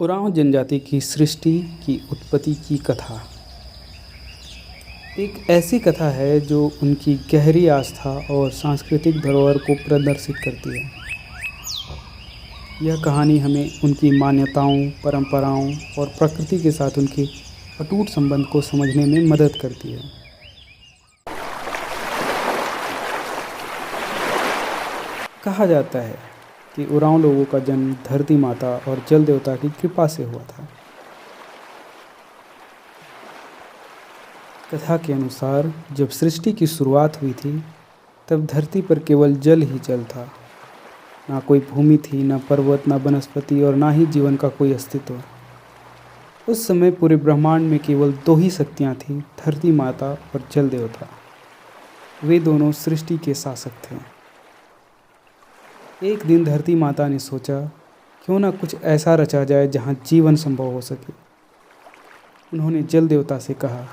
उरांव जनजाति की सृष्टि की उत्पत्ति की कथा एक ऐसी कथा है जो उनकी गहरी आस्था और सांस्कृतिक धरोहर को प्रदर्शित करती है। यह कहानी हमें उनकी मान्यताओं, परंपराओं और प्रकृति के साथ उनके अटूट संबंध को समझने में मदद करती है। कहा जाता है कि उरांव लोगों का जन्म धरती माता और जल देवता की कृपा से हुआ था। कथा के अनुसार जब सृष्टि की शुरुआत हुई थी तब धरती पर केवल जल ही जल था। ना कोई भूमि थी, ना पर्वत, ना वनस्पति और ना ही जीवन का कोई अस्तित्व। उस समय पूरे ब्रह्मांड में केवल दो ही शक्तियाँ थीं, धरती माता और जल देवता। वे दोनों सृष्टि के शासक थे। एक दिन धरती माता ने सोचा, क्यों ना कुछ ऐसा रचा जाए जहाँ जीवन संभव हो सके। उन्होंने जल देवता से कहा,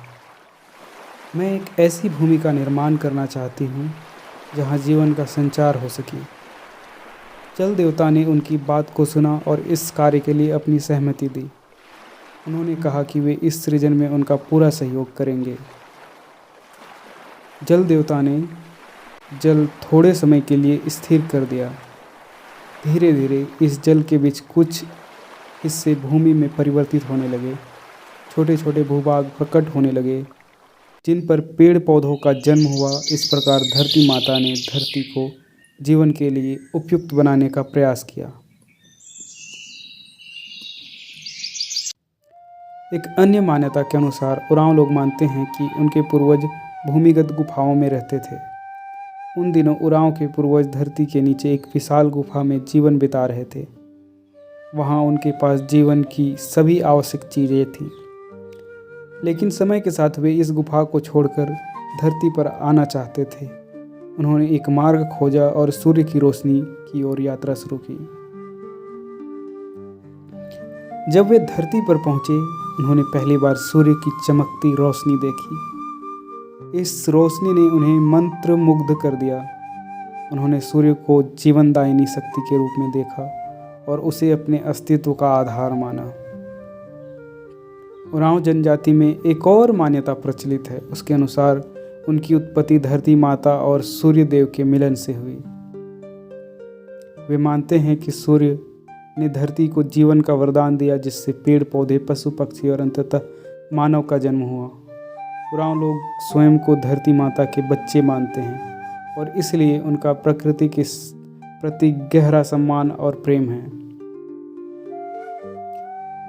मैं एक ऐसी भूमि का निर्माण करना चाहती हूँ जहाँ जीवन का संचार हो सके। जल देवता ने उनकी बात को सुना और इस कार्य के लिए अपनी सहमति दी। उन्होंने कहा कि वे इस सृजन में उनका पूरा सहयोग करेंगे। जल देवता ने जल थोड़े समय के लिए स्थिर कर दिया। धीरे धीरे इस जल के बीच कुछ हिस्से भूमि में परिवर्तित होने लगे। छोटे छोटे भूभाग प्रकट होने लगे जिन पर पेड़ पौधों का जन्म हुआ। इस प्रकार धरती माता ने धरती को जीवन के लिए उपयुक्त बनाने का प्रयास किया। एक अन्य मान्यता के अनुसार उरांव लोग मानते हैं कि उनके पूर्वज भूमिगत गुफाओं में रहते थे। उन दिनों उरांव के पूर्वज धरती के नीचे एक विशाल गुफा में जीवन बिता रहे थे। वहाँ उनके पास जीवन की सभी आवश्यक चीज़ें थीं। लेकिन समय के साथ वे इस गुफा को छोड़कर धरती पर आना चाहते थे। उन्होंने एक मार्ग खोजा और सूर्य की रोशनी की ओर यात्रा शुरू की। जब वे धरती पर पहुंचे, उन्होंने पहली बार सूर्य की चमकती रोशनी देखी। इस रोशनी ने उन्हें मंत्र मुग्ध कर दिया। उन्होंने सूर्य को जीवनदायिनी शक्ति के रूप में देखा और उसे अपने अस्तित्व का आधार माना। उरांव जनजाति में एक और मान्यता प्रचलित है। उसके अनुसार उनकी उत्पत्ति धरती माता और सूर्य देव के मिलन से हुई। वे मानते हैं कि सूर्य ने धरती को जीवन का वरदान दिया, जिससे पेड़ पौधे, पशु पक्षी और अंततः मानव का जन्म हुआ। उरांव लोग स्वयं को धरती माता के बच्चे मानते हैं और इसलिए उनका प्रकृति के प्रति गहरा सम्मान और प्रेम है।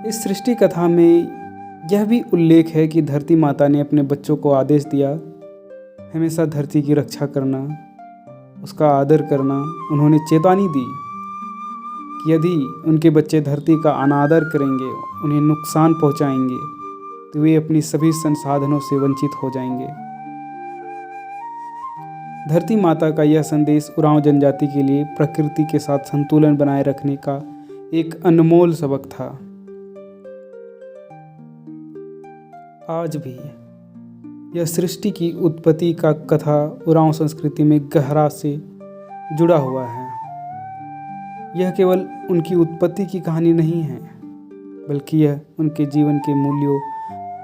इस सृष्टि कथा में यह भी उल्लेख है कि धरती माता ने अपने बच्चों को आदेश दिया, हमेशा धरती की रक्षा करना, उसका आदर करना। उन्होंने चेतावनी दी कि यदि उनके बच्चे धरती का अनादर करेंगे, उन्हें नुकसान पहुंचाएंगे, तो वे अपनी सभी संसाधनों से वंचित हो जाएंगे। धरती माता का यह संदेश उरांव जनजाति के लिए प्रकृति के साथ संतुलन बनाए रखने का एक अनमोल सबक था। आज भी यह सृष्टि की उत्पत्ति का कथा उरांव संस्कृति में गहरा से जुड़ा हुआ है। यह केवल उनकी उत्पत्ति की कहानी नहीं है, बल्कि यह उनके जीवन के मूल्यों,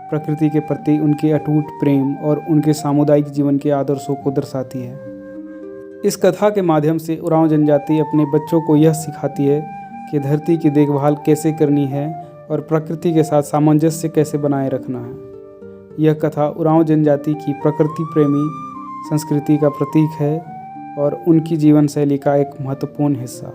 प्रकृति के प्रति उनके अटूट प्रेम और उनके सामुदायिक जीवन के आदर्शों को दर्शाती है। इस कथा के माध्यम से उरांव जनजाति अपने बच्चों को यह सिखाती है कि धरती की देखभाल कैसे करनी है और प्रकृति के साथ सामंजस्य कैसे बनाए रखना है। यह कथा उरांव जनजाति की प्रकृति प्रेमी संस्कृति का प्रतीक है और उनकी जीवन शैली का एक महत्वपूर्ण हिस्सा।